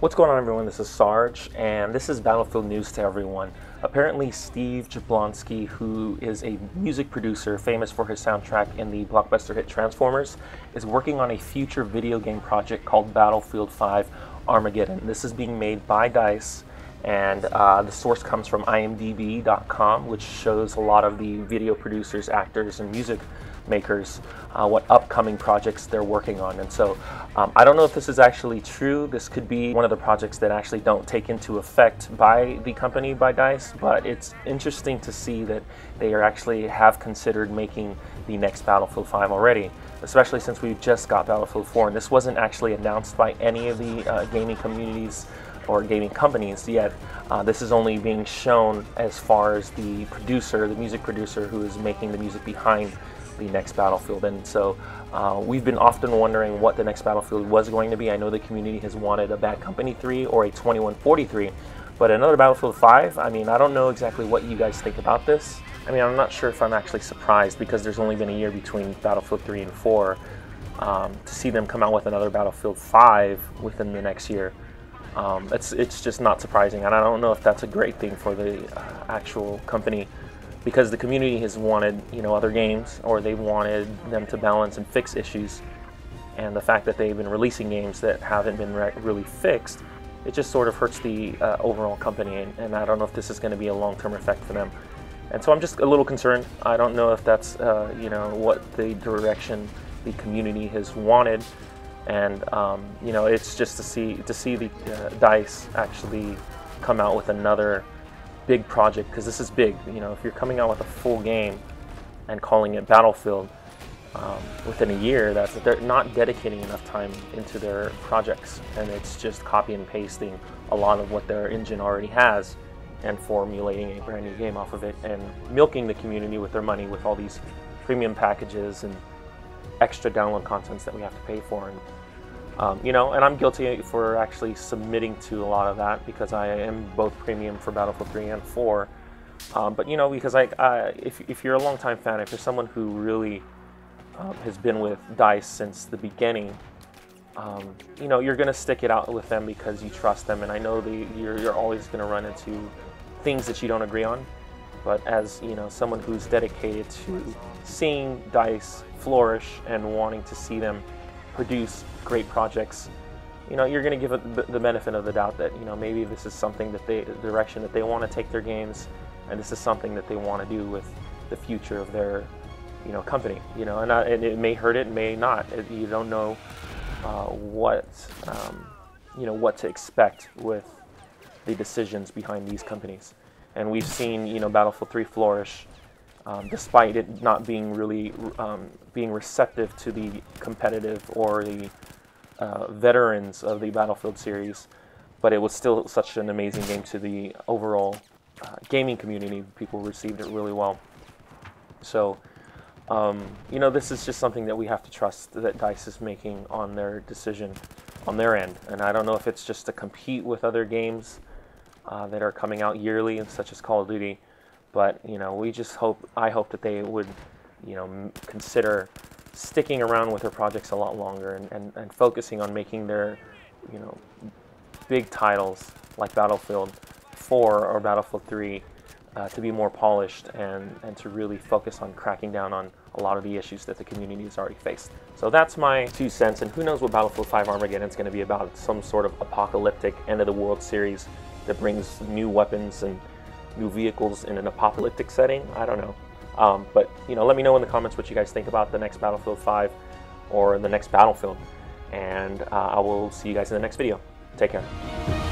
What's going on, everyone? This is Sarge, and this is Battlefield news to everyone. Apparently, Steve Jablonsky, who is a music producer famous for his soundtrack in the blockbuster hit Transformers, is working on a future video game project called Battlefield 5 Armageddon. This is being made by DICE, and the source comes from imdb.com, which shows a lot of the video producers, actors, and music makers what upcoming projects they're working on. And so I don't know if this is actually true. This could be one of the projects that actually don't take into effect by the company, by DICE, but it's interesting to see that they are actually have considered making the next Battlefield 5 already, especially since we just got Battlefield 4, and this wasn't actually announced by any of the gaming communities or gaming companies yet. This is only being shown as far as the producer, the music producer who is making the music behind the next Battlefield. And so we've been often wondering what the next Battlefield was going to be. I know the community has wanted a Bad Company 3 or a 2143, but another Battlefield 5, I mean, I don't know exactly what you guys think about this. I mean, I'm not sure if I'm actually surprised, because there's only been a year between Battlefield 3 and 4. To see them come out with another Battlefield 5 within the next year, it's just not surprising, and I don't know if that's a great thing for the actual company, because the community has wanted, other games, or they wanted them to balance and fix issues, and the fact that they've been releasing games that haven't been really fixed, it just sort of hurts the overall company, and I don't know if this is going to be a long-term effect for them. And so I'm just a little concerned. I don't know if that's what the direction the community has wanted, and it's just to see the DICE actually come out with another big project, because this is big. If you're coming out with a full game and calling it Battlefield within a year, they're not dedicating enough time into their projects, and it's just copy and pasting a lot of what their engine already has and formulating a brand new game off of it, and milking the community with their money with all these premium packages and extra download contents that we have to pay for. And and I'm guilty for actually submitting to a lot of that, because I am both premium for Battlefield 3 and 4. But because if you're a longtime fan, if you're someone who really has been with DICE since the beginning, you're going to stick it out with them because you trust them. And I know you're always going to run into things that you don't agree on. But as someone who's dedicated to seeing DICE flourish and wanting to see them produce great projects, you're going to give it the benefit of the doubt that maybe this is something that the direction that they want to take their games, and this is something that they want to do with the future of their company. And it may hurt, it may not. You don't know what to expect with the decisions behind these companies. And we've seen Battlefield 3 flourish, despite it not being really being receptive to the competitive or the veterans of the Battlefield series, but it was still such an amazing game to the overall gaming community. People received it really well. So this is just something that we have to trust that DICE is making on their decision on their end. And I don't know if it's just to compete with other games that are coming out yearly, such as Call of Duty, but I hope that they would consider sticking around with their projects a lot longer, and focusing on making their big titles like Battlefield 4 or Battlefield 3 to be more polished, and to really focus on cracking down on a lot of the issues that the community has already faced. So that's my 2 cents, and who knows what Battlefield 5 Armageddon is going to be about. It's some sort of apocalyptic end of the world series that brings new weapons and new vehicles in an apocalyptic setting. I don't know. But let me know in the comments what you guys think about the next Battlefield 5 or the next Battlefield, and I will see you guys in the next video. Take care.